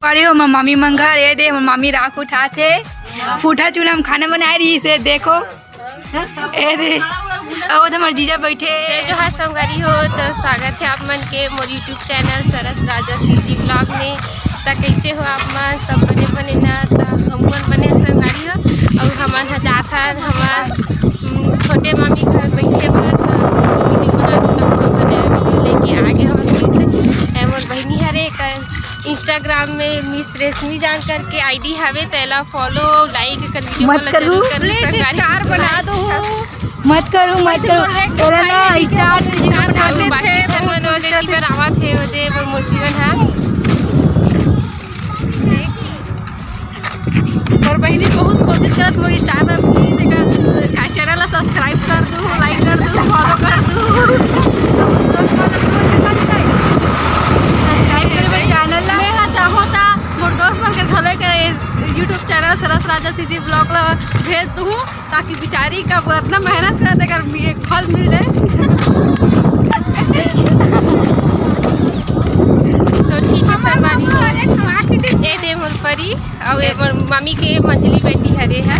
अरे हो मम्मी मंगा रे दे मम्मी राख उठाते फूटा चूल्हा हम खाना बना रही से देखो ए दे और हमारे जीजा बैठे। जय जोहार संगवारी हो तो स्वागत है आप मन के मोर यूट्यूब चैनल सरस राजा सीजी ब्लॉग में। तो कैसे हो आप मन सब बने बने ना तो हम मन बने संगवारी हो और हमन जात हन हमार छोटे मामी घर बैठे हुए वीडियो बना वीडियो लेके आगे हम कैसे मोर बहनी हरे इंस्टाग्राम में मिस रेशमी जान करके आईडी हवे तेला फॉलो लाइक कर वीडियो मत करो स्टार बना दो मत करो तेरा ना स्टार से जिना बनाते बाकी छन ओदे की बरावा थे ओदे पर मुसीबन है और बहनी बहुत कोशिश करत मोर स्टार पर प्लीज का चैनल सब्सक्राइब कर दो लाइक कर दो फॉलो कर दो सब्सक्राइब करबे चैनल ला मैं चाहो ता मोर दोस्त मन के घले के यूट्यूब चैनल सरस राजा सीजी ब्लॉग ला भेज दूँ ताकि बेचारी का इतना मेहनत करते कर एक फल मिल जाए। तो ठीक है संगवारी ए दे मोर परी और ए मोर मम्मी के मंजली बेटी हरे है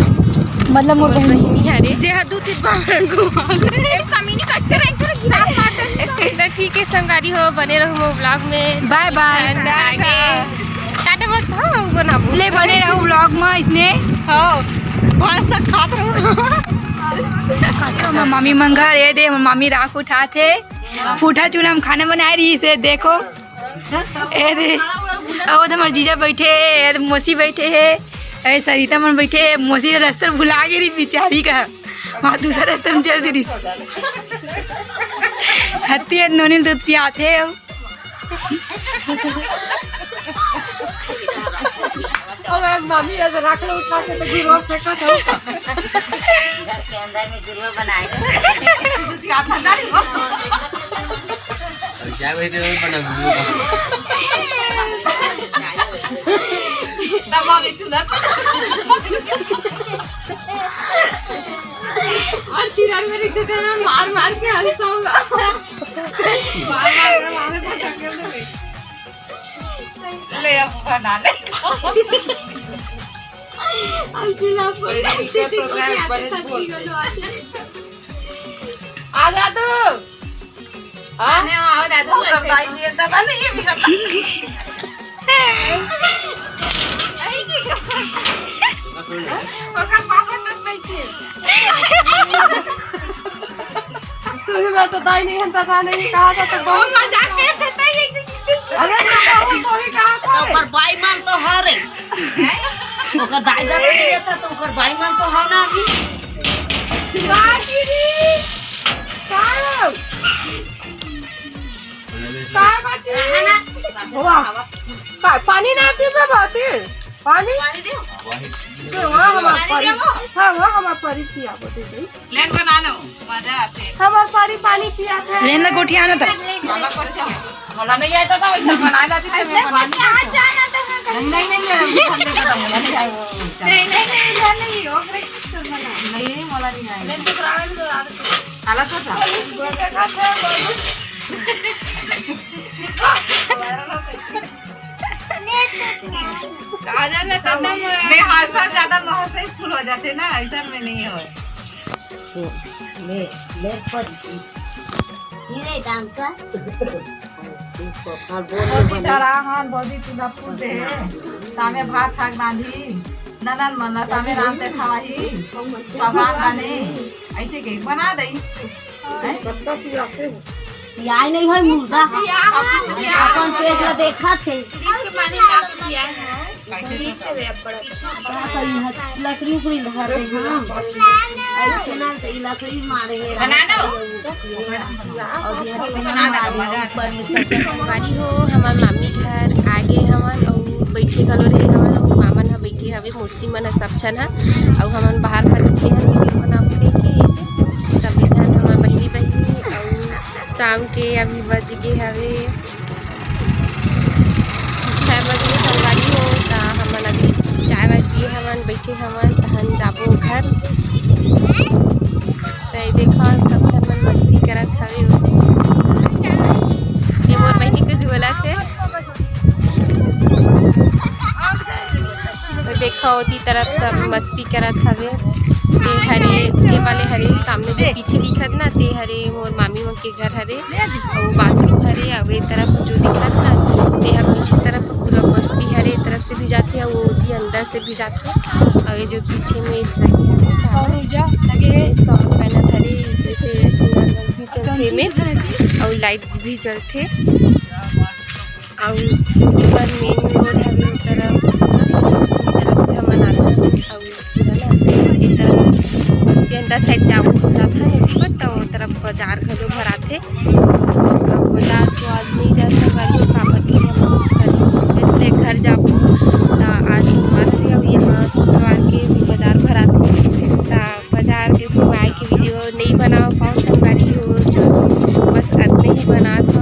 मतलब मोर बहनी हरे जे है दू तीन बार को एक कमीनी कैसे रख कर गिरा तो ठीक है संगवारी हो बने रहो मोर ब्लॉग में। बाय बाय टाटा मत खाओ बनाबू ले बने रहो ब्लॉग में इसने हां बहुत सा खात रहो मम्मी मंगा रे दे मम्मी राख उठाते फूटा चूल्हा हम खाना बना रही से देखो ए दे और हमारे जीजा बैठे मौसी बैठे है सरिता मन बैठे मौसी रास्ता भुला गई बेचारी का वहाँ दूसरा रास्ता में चल दी हत्ती नोनी दूध पियाते मम्मी ऐसे रख लो उठा के तो गुरुआ फेंका था घर के अंदर में गुरुआ बनाएगा चाय भाई तो बना दबा भी तुला और सिरार में रख देते ना मार मार के हंसता होगा मार ले अब बना ले आजा तू आने आओ दादू भाई ये दादा नहीं भी करता ओका पापा तक बैठे तुम्हें तो दाई नहीं हंता था नहीं कहा था तो बहुत मजाक करते थे ऐसे अरे वो भी कहा था ओकर भाई मान तो हारे ओकर दाई दादा नहीं रहता तो ओकर भाई मान तो हा ना बाजीरी कालो का बाजी वाह पानी ना पीबे बाती पानी दे वहां हमारा परी हां वहां हमारा परी पिया बोते लेन बना लो मजा आते हमारा परी पानी पिया था लेना गोठिया आना था मला नहीं आता था वैसे बना लाती थी मैं बना आज जाना था नहीं ओकरे नहीं मला नहीं आया लेन तो करावे तो आला था मैं हंसता ज्यादा महसे फुल हो जाते ना ऐसा में नहीं हो ले पर ये नहीं डांसा बॉडी तारा हां बॉडी तुला पुदे तामे भात थाक नांदी ननन मना तामे रामते खावाही भगवान बने ऐसे के बना दई कत्ता पिया के याई नहीं है मुर्दा अपन पेट में देखा थे इसके पानी ला के पिया है कैसे से वे बड़ा लकड़ी उकड़ी धर दे हम ऐसे ना तो लकड़ी मारे बना दो और ये बना दो मजा पर में सबसे संगवारी हो हमार मामी घर आगे हमन और बैठे गलो रे हमन मामन ह बैठी हवे मौसी मन सब छन ह और हमन बाहर पर के वीडियो बनावे देखे सब जन हमार बहनी और शाम के अभी बज गए हवे 6 बजे संगवारी हो ता हमन अभी चाय वाय पिए हमन बैठे हमन तहन जाबो घर तो देखो सब मन मस्ती करत हवे ये मोर बहनी के झोला थे देखा होती तरफ सब मस्ती करत हवे। ते हरे ते वाले हरे सामने जो पीछे दिखत ना ते हरे मोर मामी मन के घर हरे और बाथरूम हरे और ये तरफ जो दिखत ना ते ह पीछे तरफ पूरा बस्ती हरे तरफ से भी जाते और वो भी अंदर से भी जाते और ये जो पीछे में लगे सौर पैनल हरे जैसे भी चलते में और लाइट भी जलते और ऊपर मेन रोड हवे तरफ से हमन आते और बस्ती अंदर साइड जाता नदी पर तो तरफ बाजार घलो भराथे। बाजार तो आज नहीं जाता गाड़ी इसलिए घर जाबो आज सोमवार है और यहाँ शुक्रवार के बाजार भराथे तो बाजार के घुमाए के वीडियो नहीं बना पाओ संगवारी हो जो बस इतने ही बना था।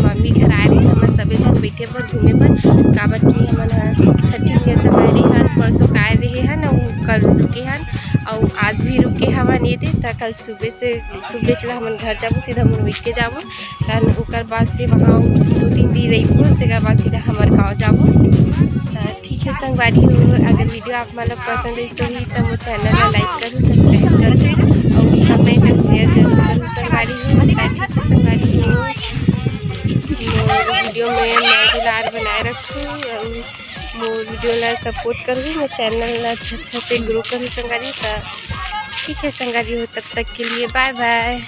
मम्मी घर आए रहे हम सभी जन बैठे पर घूमे पर काबर की हमन छठी में तमारे हन परसों आए रहे हैं और कल रुके हैं और आज भी रुके हवन ये दे कल सुबह चला हम घर जाबो सीधा हम बैठ के जाबो तन ओकर बाद से वहाँ 2-3 दिन रही तेकर बाद सीधा हमार गाँव जाबो। ठीक है संगवारी हो अगर वीडियो आप मतलब पसंद है तो मोर चैनल ला लाइक करूँ सब्सक्राइब करूँ और कमेंट और शेयर जरूर करूँ संगवारी हो। ठीक है संगवारी हो वीडियो में मैं दुलार बनाए रखूँ और मोर वीडियो ला सपोर्ट करूँ मोर चैनल ला अच्छा से ग्रो करूँ संगवारी। ठीक है संगवारी हो तब तक के लिए बाय बाय।